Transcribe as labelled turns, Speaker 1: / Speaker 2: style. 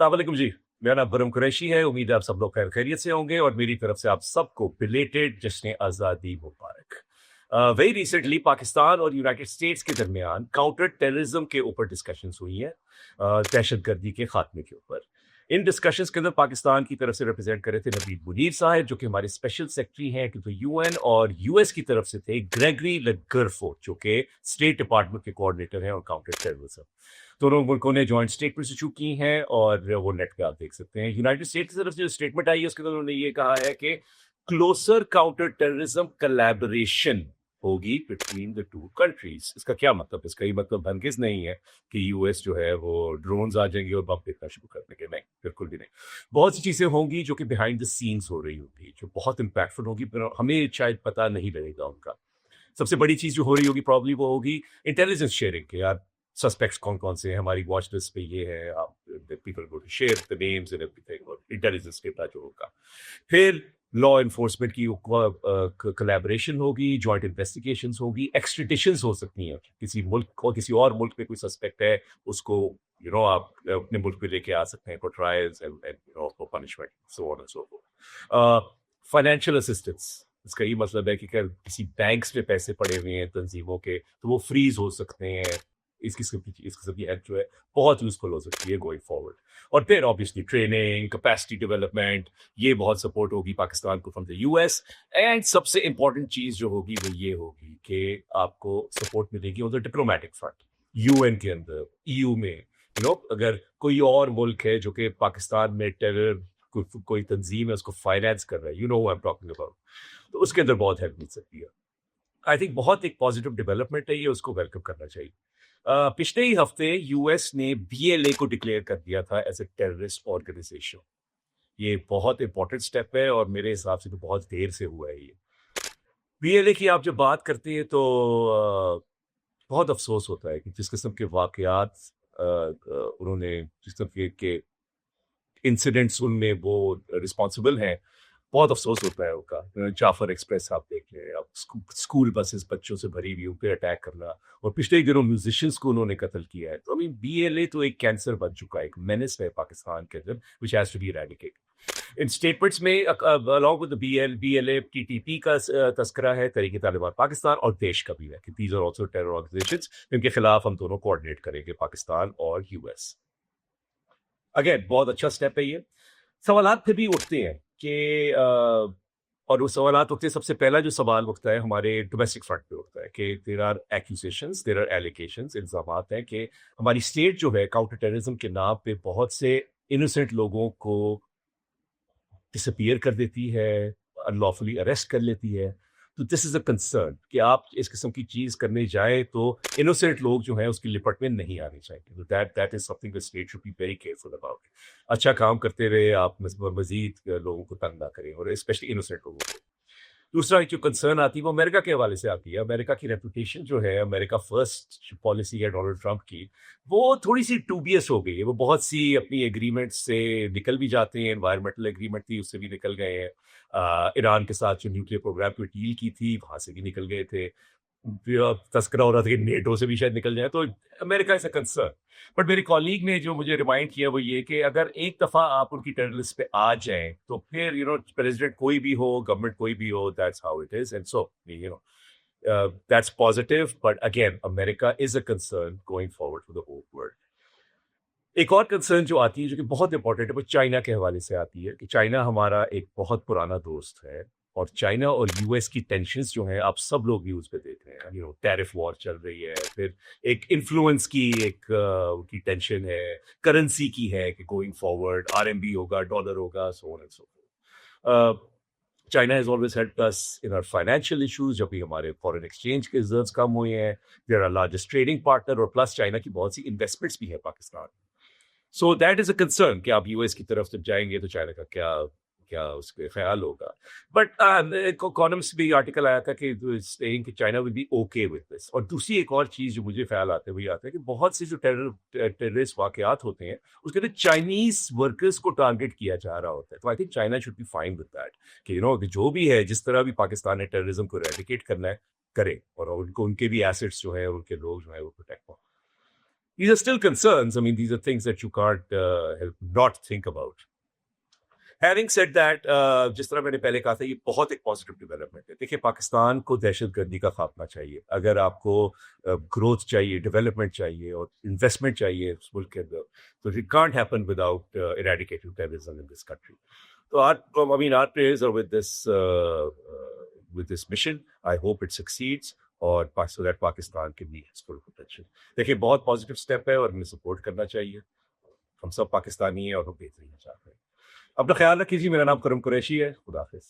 Speaker 1: अस्सलाम वालेकुम जी। मेरा नाम बरम कुरैशी है। उम्मीद है आप सब लोग खैर खैरियत से होंगे और मेरी तरफ से आप सबको बिलेटेड जश्न आज़ादी मुबारक। वेरी रिसेंटली पाकिस्तान और यूनाइटेड स्टेट्स के दरमियान काउंटर टेररिज्म के ऊपर डिस्कशंस हुई हैं, दहशतगर्दी के खात्मे के ऊपर। इन डिस्कशंस के अंदर पाकिस्तान की तरफ से रिप्रेजेंट कर रहे थे नवीद मुनीर साहब, जो कि हमारे स्पेशल सेक्रेटरी हैं क्योंकि यूएन, और यूएस की तरफ से थे ग्रेगरी लेगरफोर्ड, जो कि स्टेट डिपार्टमेंट के कोऑर्डिनेटर हैं और काउंटर टेररिज्म। दोनों मुल्कों ने जॉइंट स्टेटमेंट्स इशू की हैं और वो नेट पे आप देख सकते हैं। यूनाइटेड स्टेट्स की तरफ से जो स्टेटमेंट आई है उसके अंदर उन्होंने ये कहा है कि क्लोजर काउंटर टेररिज्म कोलैबोरेशन होगी बिटवीन द टू कंट्रीज। इसका क्या मतलब? इसका ये मतलब हरगिज नहीं है कि यूएस जो है वो ड्रोन्स आ जाएंगे और बम फेंकना शुरू कर देंगे, नहीं, बिल्कुल भी नहीं। बहुत सी चीजें होंगी जो कि बिहाइंड द सीन्स हो रही होगी, जो बहुत इंपैक्टफुल होगी, पर हमें शायद पता नहीं लगेगा उनका। सबसे बड़ी चीज जो हो रही होगी प्रॉब्ली वो होगी इंटेलिजेंस शेयरिंग के। यार सस्पेक्ट्स कौन कौन से हैं, हमारी वॉच लिस्ट पे ये है, आप people go to share the names and everything, और इंटेलिजेंस डेटा जो होगा। फिर लॉ एनफोर्समेंट की कोलैबोरेशन होगी, जॉइंट इन्वेस्टिगेशंस होगी, एक्सट्रेडिशंस हो सकती हैं। किसी मुल्क को किसी और मुल्क में कोई सस्पेक्ट है, उसको आप अपने मुल्क पे लेके आ सकते हैं for trials and for punishment, so on and so fourth. Financial assistance, इसका ये मतलब है कि अगर किसी बैंक्स में पैसे पड़े हुए हैं तंजीमों के, तो वो फ्रीज हो सकते हैं। इस किस्म की हेल्प जो है बहुत यूजफुल हो सकती है गोइंग फॉरवर्ड। और फिर ऑब्वियसली ट्रेनिंग, कैपेसिटी डेवलपमेंट, ये बहुत सपोर्ट होगी पाकिस्तान को फ्रॉम द यूएस। एंड सबसे इंपॉर्टेंट चीज जो होगी वो ये होगी कि आपको सपोर्ट मिलेगी on the diplomatic front, UN के अंदर, ईयू में। अगर कोई और मुल्क है जो कि पाकिस्तान में टेरर कोई तंजीम है उसको फाइनेंस कर रहा है, आई एम टॉकिंग अबाउट, तो उसके अंदर बहुत हेल्प मिल सकती है। आई थिंक बहुत एक पॉजिटिव डेवलपमेंट है ये, उसको वेलकम करना चाहिए। पिछले ही हफ्ते यूएस ने बीएलए को डिक्लेयर कर दिया था एज ए टेररिस्ट ऑर्गेनाइजेशन। ये बहुत इंपॉर्टेंट स्टेप है और मेरे हिसाब से तो बहुत देर से हुआ है ये। बीएलए की आप जब बात करते हैं तो बहुत अफसोस होता है कि जिस किस्म के वाकयात उन्होंने, जिस किस्म के इंसिडेंट्स उनमें वो रिस्पॉन्सिबल हैं, बहुत अफसोस होता है उनका। जाफर एक्सप्रेस आप देख लें, आप स्कूल बसेस बच्चों से भरी हुई, उन पर अटैक करना, और पिछले दिनों म्यूजिशियंस को उन्होंने कत्ल किया है। तो बीएलए तो एक कैंसर बन चुका है, एक मेनेस है पाकिस्तान के अंदर, which has to be eradicated. In statements में अलॉन्ग विद बीएलए टीटीपी का तस्करा है, तहरीक तालिबान पाकिस्तान, और देश का भी है कि these are also terror organisations, जिनके खिलाफ हम दोनों कोऑर्डिनेट करेंगे, पाकिस्तान और यूएस। अगेन बहुत अच्छा स्टेप है ये। सवालात फिर भी उठते हैं कि और वो सवालात उठते, सबसे पहला जो सवाल उठता है हमारे डोमेस्टिक फ्रंट पे उठता है कि there are accusations, there are allegations, इल्जामात हैं कि हमारी स्टेट जो है काउंटर टेररिज्म के नाम पे बहुत से इनोसेंट लोगों को डिसअपियर कर देती है, अनलॉफुली अरेस्ट कर लेती है। तो दिस इज अ कंसर्न कि आप इस किस्म की चीज करने जाए तो इनोसेंट लोग जो हैं उसकी लिपट में नहीं आने चाहिए। तो that is something the state should be very careful about. अच्छा काम करते रहे, आप मजीद लोगों को तंग ना करें, और स्पेशली इनोसेंट लोगों को। दूसरा जो कंसर्न आती है वो अमेरिका के हवाले से आती है। अमेरिका की रेपुटेशन जो है, अमेरिका फर्स्ट पॉलिसी है डोनाल्ड ट्रंप की, वो थोड़ी सी टूबियस हो गई है। वो बहुत सी अपनी एग्रीमेंट से निकल भी जाते हैं, एनवायरमेंटल एग्रीमेंट थी उससे भी निकल गए हैं, ईरान के साथ जो न्यूक्लियर प्रोग्राम की डील की थी वहां से भी निकल गए थे, तस्करा हो रहा था कि नेटो से भी शायद निकल जाए। तो America is a concern. But मेरे कॉलीग ने जो मुझे रिमाइंड किया वो ये कि अगर एक दफा आप उनकी टेरर लिस्ट पे आ जाएं तो फिर प्रेसिडेंट कोई भी हो, गवर्नमेंट कोई भी हो, that's how it is. And so that's positive, but again America is a concern going forward for the whole world. एक और कंसर्न जो आती है जो कि बहुत इंपॉर्टेंट है वो चाइना के हवाले से आती है कि चाइना हमारा एक बहुत पुराना दोस्त है, और चाइना और यूएस की टेंशन्स जो हैं आप सब लोग न्यूज़ पे देख रहे हैं। टैरिफ वॉर चल रही है, फिर एक इन्फ्लुएंस की एक की टेंशन है, करेंसी की है कि गोइंग फॉरवर्ड आरएमबी होगा, डॉलर होगा, so on and so forth. China has always helped us in our financial issues, जब भी हमारे फॉरेन एक्सचेंज के रिजर्व्स कम हुए हैं। They are largest trading partner, और प्लस चाइना की बहुत सी इन्वेस्टमेंट्स भी है Pakistan. So that is a concern कि आप यूएस की तरफ जब जाएंगे तो चाइना का क्या क्या उसके ख्याल होगा। बट इकोनॉमिक्स भी आर्टिकल आया था कि China will be okay with this. और दूसरी एक और चीज जो मुझे ख्याल आते हुए आता है कि बहुत से जो टेररिस्ट वाकयात होते हैं उसके अंदर चाइनीज वर्कर्स को टारगेट किया जा रहा होता है। तो I think China should be fine with that कि जो भी है, जिस तरह भी पाकिस्तान ने टेररिज्म को रेडिकेट करना है करे, और उनको उनके भी एसेट्स जो है, उनके लोग जो है वो प्रोटेक्ट हो। these are still concerns. I mean, these are things that you can't help not think about. Having said that, جس طرح میں نے پہلے کہا تھا یہ بہت ایک پازیٹیو ڈیولپمنٹ ہے. دیکھیں پاکستان کو دہشت گردی کا خاتمہ چاہیے. اگر آپ کو گروتھ چاہیے, ڈیولپمنٹ چاہیے اور انویسٹمنٹ چاہیے اس ملک کے اندر, تو it can't happen without eradicating terrorism in this country. So our prayers are with this mission. I hope it succeeds اور so that Pakistan can be its full potential. دیکھیں بہت positive step ہے اور ہمیں support کرنا چاہیے. ہم سب پاکستانی ہیں اور ہم بہترین چاہتے ہیں. اپنا خیال رکھیے جی. میرا نام کرم قریشی ہے. خدا حافظ.